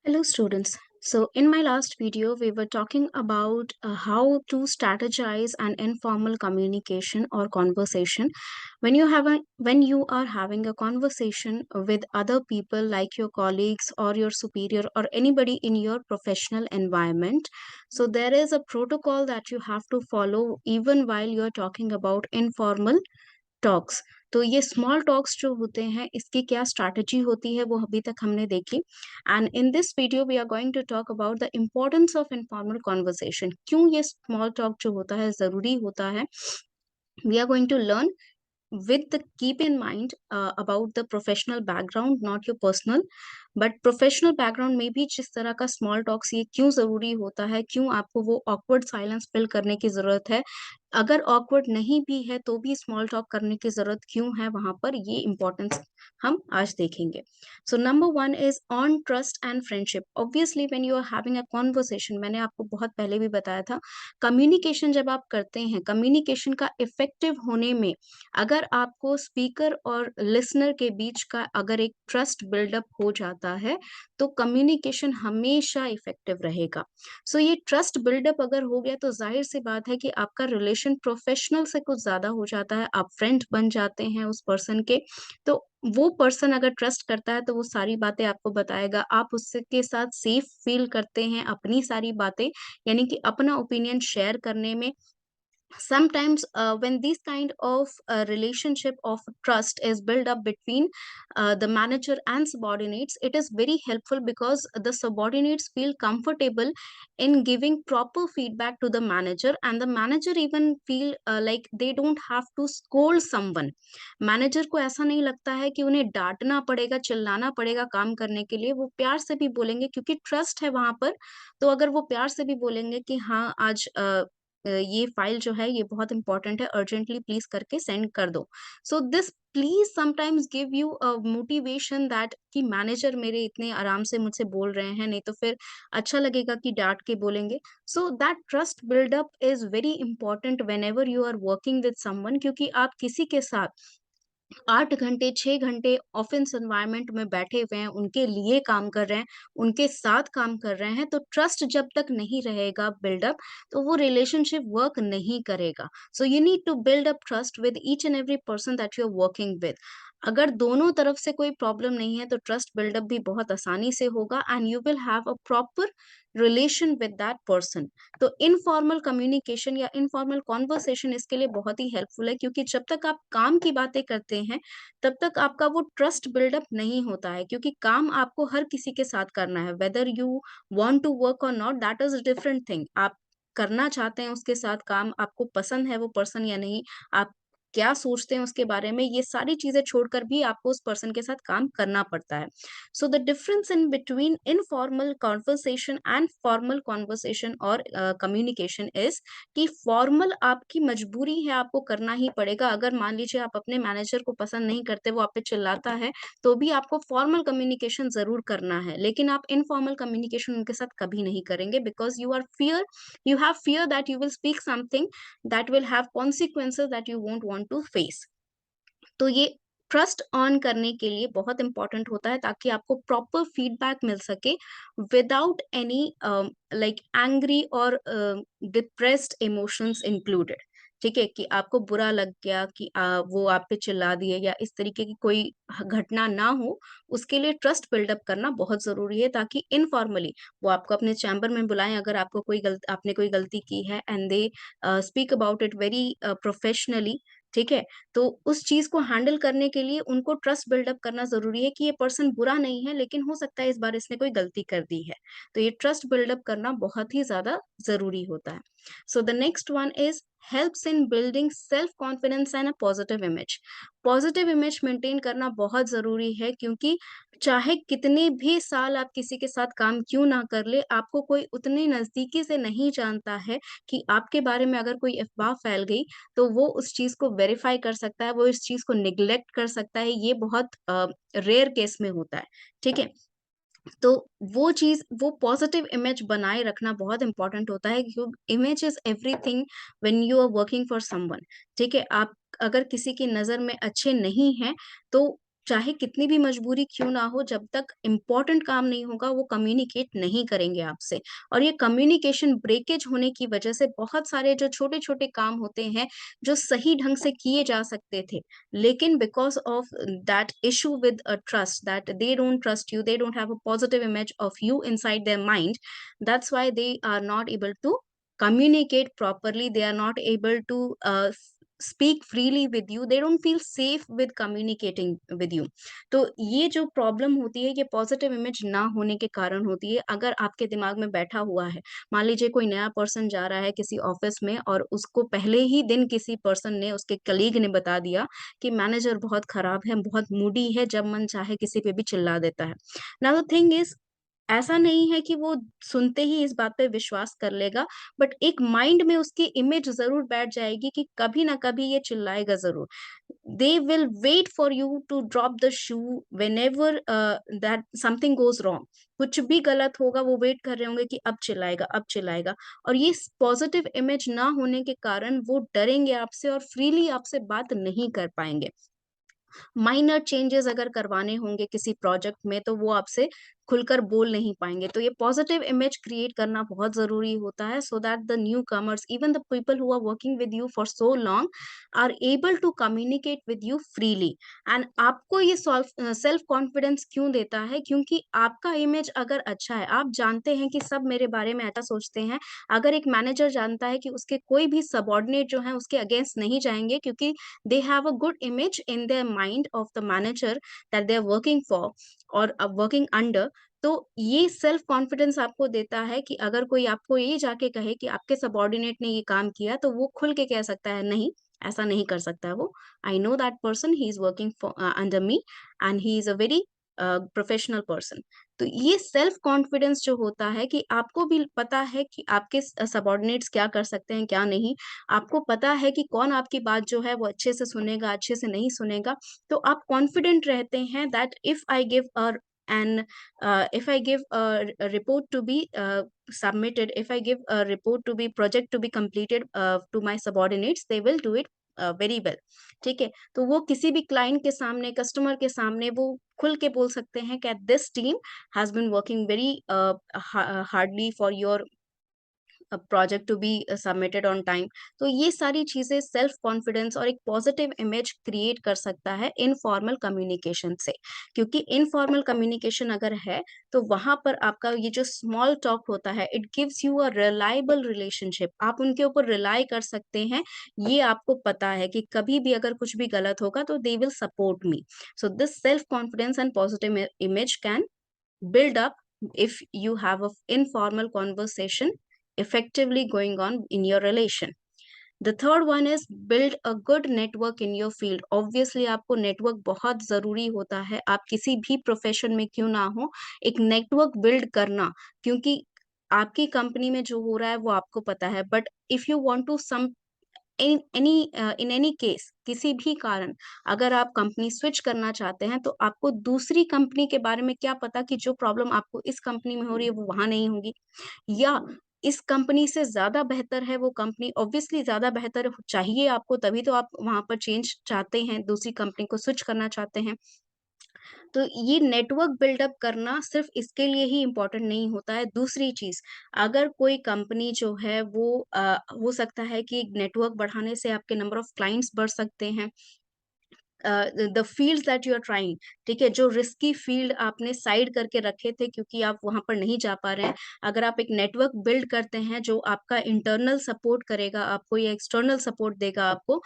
Hello students. So in my last video we were talking about how to strategize an informal communication or conversation when you are having a conversation with other people like your colleagues or your superior or anybody in your professional environment. So there is a protocol that you have to follow even while you are talking about informal talks. तो ये small talks जो होते हैं इसकी क्या strategy होती है वो अभी तक हमने देखी। And in this video we are going to talk about the importance of informal conversation, क्यों ये स्मॉल टॉक जो होता है ज़रूरी होता है। We are going to learn with the keep in mind about the professional background, not your personal, but professional background में भी जिस तरह का स्मॉल टॉक्स ये क्यों जरूरी होता है, क्यों आपको वो ऑकवर्ड साइलेंस फिल करने की जरूरत है, अगर ऑकवर्ड नहीं भी है तो भी स्मॉल टॉक करने की जरूरत क्यों है, वहां पर ये इंपॉर्टेंस हम आज देखेंगे। So number one is on trust and friendship. Obviously when you are having a conversation, मैंने आपको बहुत पहले भी बताया था, कम्युनिकेशन जब आप करते हैं, कम्युनिकेशन का इफेक्टिव होने में अगर आपको स्पीकर और लिसनर के बीच का अगर एक ट्रस्ट बिल्डअप हो जाता है तो कम्युनिकेशन हमेशा इफेक्टिव रहेगा। सो ये ट्रस्ट बिल्डअप अगर हो गया तो जाहिर सी बात है कि आपका रिलेशन प्रोफेशनल से कुछ ज्यादा हो जाता है, आप फ्रेंड बन जाते हैं उस पर्सन के। तो वो पर्सन अगर ट्रस्ट करता है तो वो सारी बातें आपको बताएगा, आप उससे के साथ सेफ फील करते हैं अपनी सारी बातें, यानी कि अपना ओपिनियन शेयर करने में। Sometimes when this kind of relationship of trust is built up between the manager and subordinates, it is very helpful because the subordinates feel comfortable in giving proper feedback to the manager, and the manager even feel like they don't have to scold someone। Manager को ऐसा नहीं लगता है कि उन्हें डांटना पड़ेगा, चिल्लाना पड़ेगा काम करने के लिए, वो प्यार से भी बोलेंगे क्योंकि ट्रस्ट है वहां पर। तो अगर वो प्यार से भी बोलेंगे कि हाँ आज ये फाइल जो है ये बहुत इंपॉर्टेंट है, अर्जेंटली प्लीज करके सेंड कर दो। So this please sometimes give you a motivation that कि मैनेजर मेरे इतने आराम से मुझसे बोल रहे हैं, नहीं तो फिर अच्छा लगेगा कि डांट के बोलेंगे। So that trust buildup is very important whenever you are working with someone, क्योंकि आप किसी के साथ 8 घंटे 6 घंटे ऑफिस एनवायरनमेंट में बैठे हुए हैं, उनके लिए काम कर रहे हैं, उनके साथ काम कर रहे हैं, तो ट्रस्ट जब तक नहीं रहेगा बिल्डअप तो वो रिलेशनशिप वर्क नहीं करेगा। So you need to build up trust with each and every person that you are working with. अगर दोनों तरफ से कोई प्रॉब्लम नहीं है तो ट्रस्ट बिल्डअप भी बहुत आसानी से होगा and you will have a proper relation with that person. तो इनफॉर्मल कम्युनिकेशन या इनफॉर्मल कॉन्वर्सेशन इसके लिए बहुत ही हेल्पफुल है, क्योंकि जब तक आप काम की बातें करते हैं तब तक आपका वो ट्रस्ट बिल्डअप नहीं होता है, क्योंकि काम आपको हर किसी के साथ करना है, whether you want to work or not, that is different thing. आप करना चाहते हैं उसके साथ काम, आपको पसंद है वो पर्सन या नहीं, आप क्या सोचते हैं उसके बारे में, ये सारी चीजें छोड़कर भी आपको उस पर्सन के साथ काम करना पड़ता है। So the difference in between informal conversation and formal conversation और कम्युनिकेशन इज कि फॉर्मल आपकी मजबूरी है, आपको करना ही पड़ेगा। अगर मान लीजिए आप अपने मैनेजर को पसंद नहीं करते, वो आप पे चिल्लाता है, तो भी आपको फॉर्मल कम्युनिकेशन जरूर करना है, लेकिन आप इनफॉर्मल कम्युनिकेशन उनके साथ कभी नहीं करेंगे, because you have fear that you will speak something that will have consequences that you won't want to face. तो ये ट्रस्ट ऑन करने के लिए बहुत इंपॉर्टेंट होता है, ताकि आपको प्रॉपर फीडबैक मिल सके विदाउट एनी लाइक एंग्री और डिप्रेस्ड इमोशंस इंक्लूडेड। ठीक है, कि आपको बुरा लग गया कि वो आप पे चिल्ला दिए या इस तरीके की कोई घटना ना हो, उसके लिए ट्रस्ट बिल्डअप करना बहुत जरूरी है, ताकि इनफॉर्मली वो आपको अपने चैम्बर में बुलाएं, अगर आपको आपने कोई गलती की है and they speak about it very professionally. ठीक है, तो उस चीज को हैंडल करने के लिए उनको ट्रस्ट बिल्डअप करना जरूरी है कि ये पर्सन बुरा नहीं है, लेकिन हो सकता है इस बार इसने कोई गलती कर दी है। तो ये ट्रस्ट बिल्डअप करना बहुत ही ज्यादा जरूरी होता है। So the next one is helps in building self confidence and a positive image. Positive image maintain करना बहुत जरूरी है, क्योंकि चाहे कितने भी साल आप किसी के साथ काम क्यों ना कर ले, आपको कोई उतने नजदीकी से नहीं जानता है कि आपके बारे में अगर कोई अफवाह फैल गई तो वो उस चीज को वेरीफाई कर सकता है, वो इस चीज को निग्लेक्ट कर सकता है। ये बहुत रेयर केस में होता है। ठीक है, तो वो चीज, वो पॉजिटिव इमेज बनाए रखना बहुत इंपॉर्टेंट होता है, क्योंकि image is everything when you are working for someone. ठीक है, आप अगर किसी की नजर में अच्छे नहीं हैं तो चाहे कितनी भी मजबूरी क्यों ना हो, जब तक इम्पोर्टेंट काम नहीं होगा, वो कम्युनिकेट नहीं करेंगे आपसे। और ये कम्युनिकेशन ब्रेकेज होने की वजह से बहुत सारे जो छोटे-छोटे काम होते हैं, जो सही ढंग से किए जा सकते थे, लेकिन because of that issue with trust, that they don't trust you, they don't have a positive image of you inside their mind, that's why they are not able to communicate properly, they are not able to speak freely with you, they don't feel safe with communicating with you. तो ये जो problem होती है, ये positive image ना होने के कारण होती है। अगर आपके दिमाग में बैठा हुआ है, मान लीजिए कोई नया पर्सन जा रहा है किसी ऑफिस में और उसको पहले ही दिन किसी पर्सन ने, उसके कलीग ने बता दिया कि मैनेजर बहुत खराब है, बहुत मूडी है, जब मन चाहे किसी पे भी चिल्ला देता है। नाउ द थिंग इज, ऐसा नहीं है कि वो सुनते ही इस बात पे विश्वास कर लेगा, बट एक माइंड में उसकी इमेज ज़रूर बैठ जाएगी कि कभी ना कभी ये चिल्लाएगा ज़रूर। They will wait for you to drop the shoe whenever that something goes wrong. कुछ भी गलत होगा, वो वेट कर रहे होंगे कि अब चिल्लाएगा, अब चिल्लाएगा। और ये पॉजिटिव इमेज ना होने के कारण वो डरेंगे आपसे और फ्रीली आपसे बात नहीं कर पाएँगे। माइनर चेंजेस अगर करवाने होंगे किसी प्रोजेक्ट में, तो वो आपसे खुलकर बोल नहीं पाएँगे। तो ये पॉजिटिव इमेज क्रिएट करना बहुत ज़रूरी होता है, so that the newcomers, even the people who are working with you for so long, are able to communicate with you freely. And आपको ये सेल्फ कॉन्फिडेंस क्यों देता है? क्योंकि आपका इमेज अगर अच्छा है, आप जानते हैं कि सब मेरे बारे में ऐसा सोचते हैं। अगर एक मैनेजर जानता है कि उसके कोई भी सबऑर्डिनेट जो हैं उसके अगेंस्ट नहीं जाएँगे, क्योंकि they have a good image in their mind of the manager that they are working for or working under। तो ये सेल्फ कॉन्फिडेंस आपको देता है कि अगर कोई आपको ये जाके कहे कि आपके सबऑर्डिनेट ने ये काम किया, तो वो खुल के कह सकता है, नहीं, ऐसा नहीं कर सकता है वो। I know that person, he is working under me and he is a very professional person. तो ये सेल्फ कॉन्फिडेंस जो होता है कि आपको भी पता है कि आपके सबऑर्डिनेट्स क्या कर सकते हैं, क्या नहीं। आपको पता है कि कौन आपकी बात जो है वो अच्छे से सुनेगा, अच्छे से नहीं सुनेगा। तो आप कॉन्फिडेंट रहते हैं that if I give and if I give a report to be submitted, if I give a report to be project to be completed to my subordinates, they will do it very well। ठीक है, तो वो किसी भी client के सामने, customer के सामने वो खुल के बोल सकते हैं कि this team has been working very hardly for your project to be submitted on time. तो ये सारी चीजें सेल्फ कॉन्फिडेंस और एक पॉजिटिव इमेज क्रिएट कर सकता है इनफॉर्मल कम्युनिकेशन से। क्योंकि इनफॉर्मल कम्युनिकेशन अगर है, तो वहां पर आपका ये जो स्मॉल टॉक होता है, it gives you a reliable relationship, आप उनके ऊपर रिलाई कर सकते हैं। ये आपको पता है कि कभी भी अगर कुछ भी गलत होगा तो they will support me. So this self confidence and positive image can build up if you have a informal conversation effectively going on in your relation. The third one is build a good network in your field. Obviously आपको network बहुत ज़रूरी होता है, आप किसी भी profession में क्यों ना हो, एक नेटवर्क बिल्ड करना, क्योंकि आपकी कंपनी में जो हो रहा है वो आपको पता है, but if you want to some in any case, किसी भी कारण अगर आप कंपनी स्विच करना चाहते हैं, तो आपको दूसरी कंपनी के बारे में क्या पता कि जो प्रॉब्लम आपको इस कंपनी में हो रही है वो वहां नहीं होगी, या इस कंपनी से ज्यादा बेहतर है वो कंपनी। ऑब्वियसली ज्यादा बेहतर चाहिए आपको, तभी तो आप वहां पर चेंज चाहते हैं, दूसरी कंपनी को स्विच करना चाहते हैं। तो ये नेटवर्क बिल्डअप करना सिर्फ इसके लिए ही इम्पोर्टेंट नहीं होता है। दूसरी चीज़, अगर कोई कंपनी जो है वो हो सकता है कि नेटवर्क बढ़ाने से आपके नंबर ऑफ क्लाइंट्स बढ़ सकते हैं। The fields that you are trying, ठीक है, जो रिस्की फील्ड आपने साइड करके रखे थे क्योंकि आप वहाँ पर नहीं जा पा रहे हैं, अगर आप एक नेटवर्क बिल्ड करते हैं जो आपका इंटरनल सपोर्ट करेगा आपको या एक्सटर्नल सपोर्ट देगा आपको,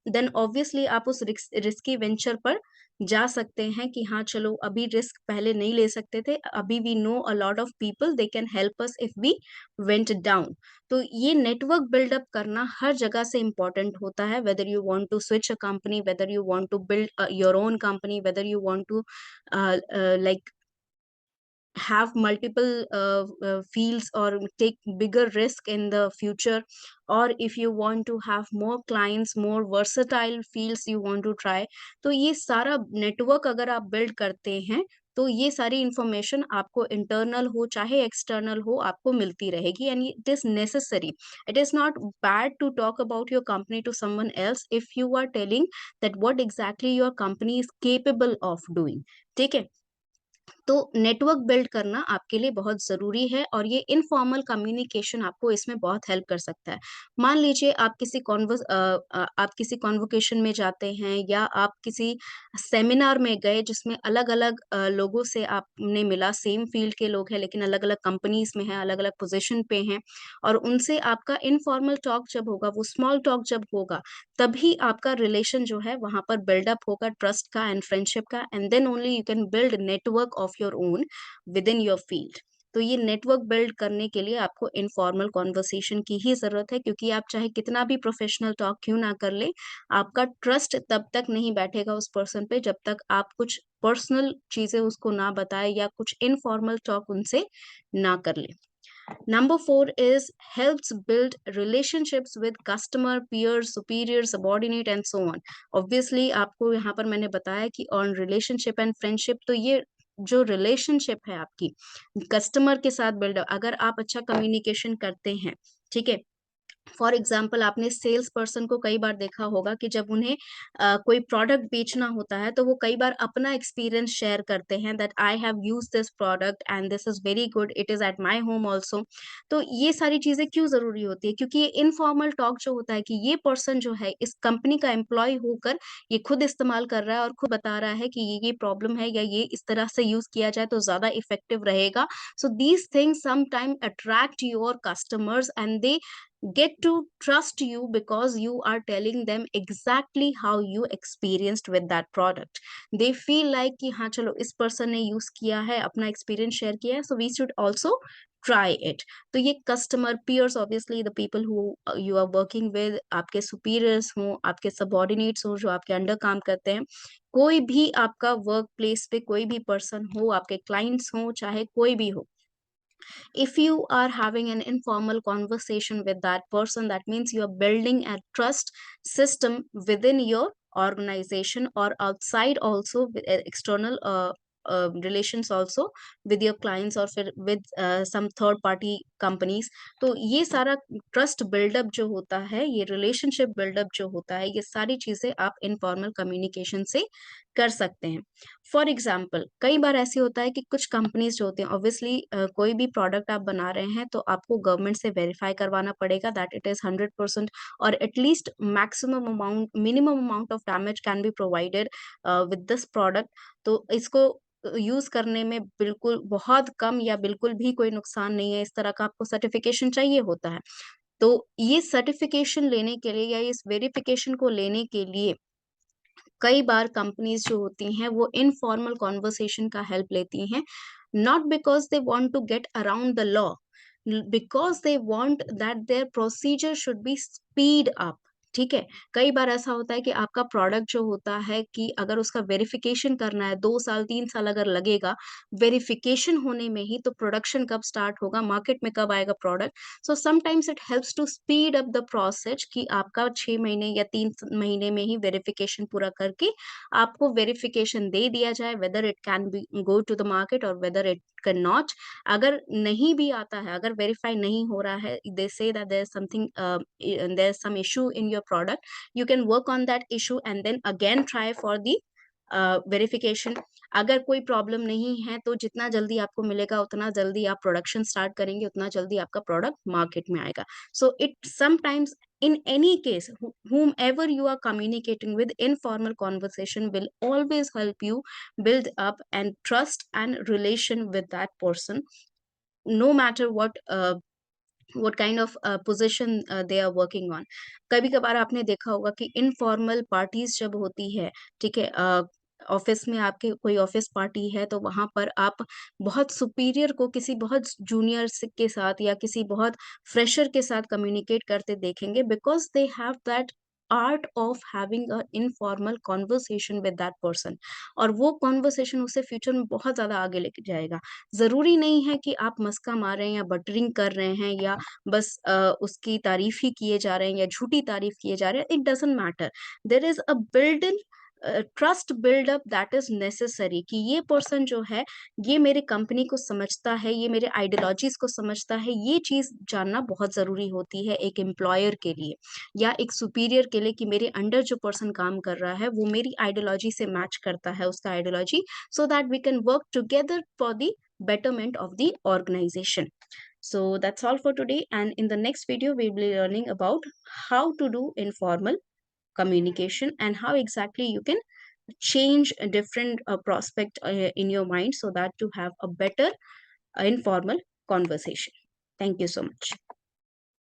देन ऑब्वियसली आप उस रिस्की वेंचर पर जा सकते हैं कि हाँ चलो, अभी रिस्क पहले नहीं ले सकते थे, अभी we know a lot of people, they can help us if we went down. तो ये नेटवर्क बिल्डअप करना हर जगह से इम्पोर्टेंट होता है, whether you want to switch a company, whether you want to build your own company, whether you want to like have multiple fields or take bigger risk in the future, or if you want to have more clients, more versatile fields you want to try। तो ये सारा network अगर आप build करते हैं, तो ये सारी इन्फॉर्मेशन आपको इंटरनल हो चाहे एक्सटर्नल हो आपको मिलती रहेगी and it is necessary. It is not bad to talk about your company to someone else if you are telling that what exactly your company is capable of doing. ठीक है. तो network build करना आपके लिए बहुत ज़रूरी है और ये इनफॉर्मल कम्युनिकेशन आपको इसमें बहुत हेल्प कर सकता है. मान लीजिए आप किसी कॉन्वोकेशन में जाते हैं या आप किसी सेमिनार में गए जिसमें अलग-अलग लोगों से आपने मिला, सेम फील्ड के लोग हैं लेकिन अलग-अलग कंपनीज़ में हैं, अलग-अलग पोज़ीशन पे हैं और उनसे आपका इनफॉर्मल टॉक जब होगा, वो स्मॉल टॉक जब होगा, तभी आपका रिलेशन जो है वहाँ पर बिल्डअप होगा ट्रस्ट का एंड फ्रेंडशिप का and then only you can build network of your own within your field. तो ये नेटवर्क बिल्ड करने के लिए आपको इनफॉर्मल कॉन्वर्सेशन की ही ज़रूरत है क्योंकि आप चाहे कितना भी प्रोफेशनल टॉक क्यों ना कर लें, आपका ट्रस्ट तब तक नहीं बैठेगा उस पर्सन पे जब तक आप कुछ पर्सनल चीज़ें उसको ना बताएँ या कुछ इनफॉर्मल टॉक उनसे ना कर लें. Number four is helps build relationships with customer, peers, superior, subordinate and so on. Obviously आपको यहाँ पर मैंने बताया कि on relationship and friendship तो ये जो रिलेशनशिप है आपकी कस्टमर के साथ बिल्ड अगर आप अच्छा कम्युनिकेशन करते हैं, ठीक है, फॉर एग्जाम्पल आपने सेल्स पर्सन को कई बार देखा होगा कि जब उन्हें कोई प्रोडक्ट बेचना होता है तो वो कई बार अपना एक्सपीरियंस शेयर करते हैं that I have use this product and this is very good it is at my home also. तो ये सारी चीजें क्यों जरूरी होती है क्योंकि ये इनफॉर्मल टॉक जो होता है कि ये पर्सन जो है इस कंपनी का एम्प्लॉय होकर ये खुद इस्तेमाल कर रहा है और खुद बता रहा है कि ये प्रॉब्लम है या ये इस तरह से यूज किया जाए तो ज्यादा इफेक्टिव रहेगा. So these things some time attract your customers and they get to trust you because you are telling them exactly how you experienced with that product. They feel like कि हाँ चलो इस person ने use किया है अपना experience share किया है so we should also try it. तो ये customer peers obviously the people who you are working with आपके superiors हों आपके subordinates हों जो आपके अंडर काम करते हैं कोई भी आपका वर्क प्लेस पे कोई भी पर्सन हो आपके क्लाइंट्स हों चाहे कोई भी हो, if you are having an informal conversation with that person that means you are building a trust system within your organization or outside also with external relations also with your clients or फिर with some third party companies. तो ये सारा trust buildup जो होता है ये relationship buildup जो होता है ये सारी चीजें आप इनफॉर्मल कम्युनिकेशन से कर सकते हैं. फॉर एग्जाम्पल कई बार ऐसे होता है कि कुछ कंपनीज जो होती हैं ऑब्वियसली कोई भी प्रोडक्ट आप बना रहे हैं तो आपको गवर्नमेंट से वेरीफाई करवाना पड़ेगा दैट इट इज 100% और at least maximum amount minimum amount of damage can be provided with this product. तो इसको यूज करने में बिल्कुल बहुत कम या बिल्कुल भी कोई नुकसान नहीं है इस तरह का आपको सर्टिफिकेशन चाहिए होता है. तो ये सर्टिफिकेशन लेने के लिए या इस वेरिफिकेशन को लेने के लिए कई बार कंपनीज जो होती हैं वो इनफॉर्मल कॉन्वर्सेशन का हेल्प लेती हैं not because they want to get around the law because they want that their procedure should be speed up. ठीक है, कई बार ऐसा होता है कि आपका प्रोडक्ट जो होता है कि अगर उसका वेरिफिकेशन करना है 2 साल 3 साल अगर लगेगा वेरिफिकेशन होने में ही तो प्रोडक्शन कब स्टार्ट होगा मार्केट में कब आएगा product. So sometimes it helps to speed up the process कि आपका 6 महीने या 3 महीने में ही वेरिफिकेशन पूरा करके आपको वेरिफिकेशन दे दिया जाए whether it can be go to the market और वेदर इट कैन नॉट. अगर नहीं भी आता है अगर वेरीफाई नहीं हो रहा है they say that there is something there is some issue in your product you can work on that issue and then again try for the verification. अगर कोई प्रॉब्लम नहीं है तो जितना जल्दी आपको मिलेगा उतना जल्दी आप प्रोडक्शन स्टार्ट करेंगे उतना जल्दी आपका प्रोडक्ट मार्केट में आएगा. So it sometimes in any case whomever you are communicating with informal conversation will always help you build up and trust and relation with that person no matter what kind of position they are working on. कभी कभार आपने देखा होगा कि informal parties जब होती है, ठीक है, ऑफिस में आपके कोई ऑफिस पार्टी है तो वहां पर आप बहुत सुपीरियर को किसी बहुत जूनियर के साथ या किसी बहुत फ्रेशर के साथ कम्युनिकेट करते देखेंगे because they have that art of having a informal conversation with that person और वो कॉन्वर्सेशन उसे फ्यूचर में बहुत ज्यादा आगे लेके जाएगा. जरूरी नहीं है कि आप मस्का मार रहे हैं या बटरिंग कर रहे हैं या बस उसकी तारीफ ही किए जा रहे हैं या झूठी तारीफ किए जा रहे हैं. It doesn't matter. There is a build in trust buildup that is necessary, कि ये पर्सन जो है ये मेरे कंपनी को समझता है, ये मेरे आइडियोलॉजीज को समझता है, ये चीज जानना बहुत जरूरी होती है एक एम्प्लॉयर के लिए या एक सुपीरियर के लिए, कि मेरे अंडर जो पर्सन काम कर रहा है वो मेरी आइडियोलॉजी से मैच करता है उसका ideology, so that we can work together for the betterment of the organization. So that's all for today, and in the next video we will be learning about how to do informal communication and how exactly you can change a different prospect in your mind so that to have a better informal conversation. Thank you so much.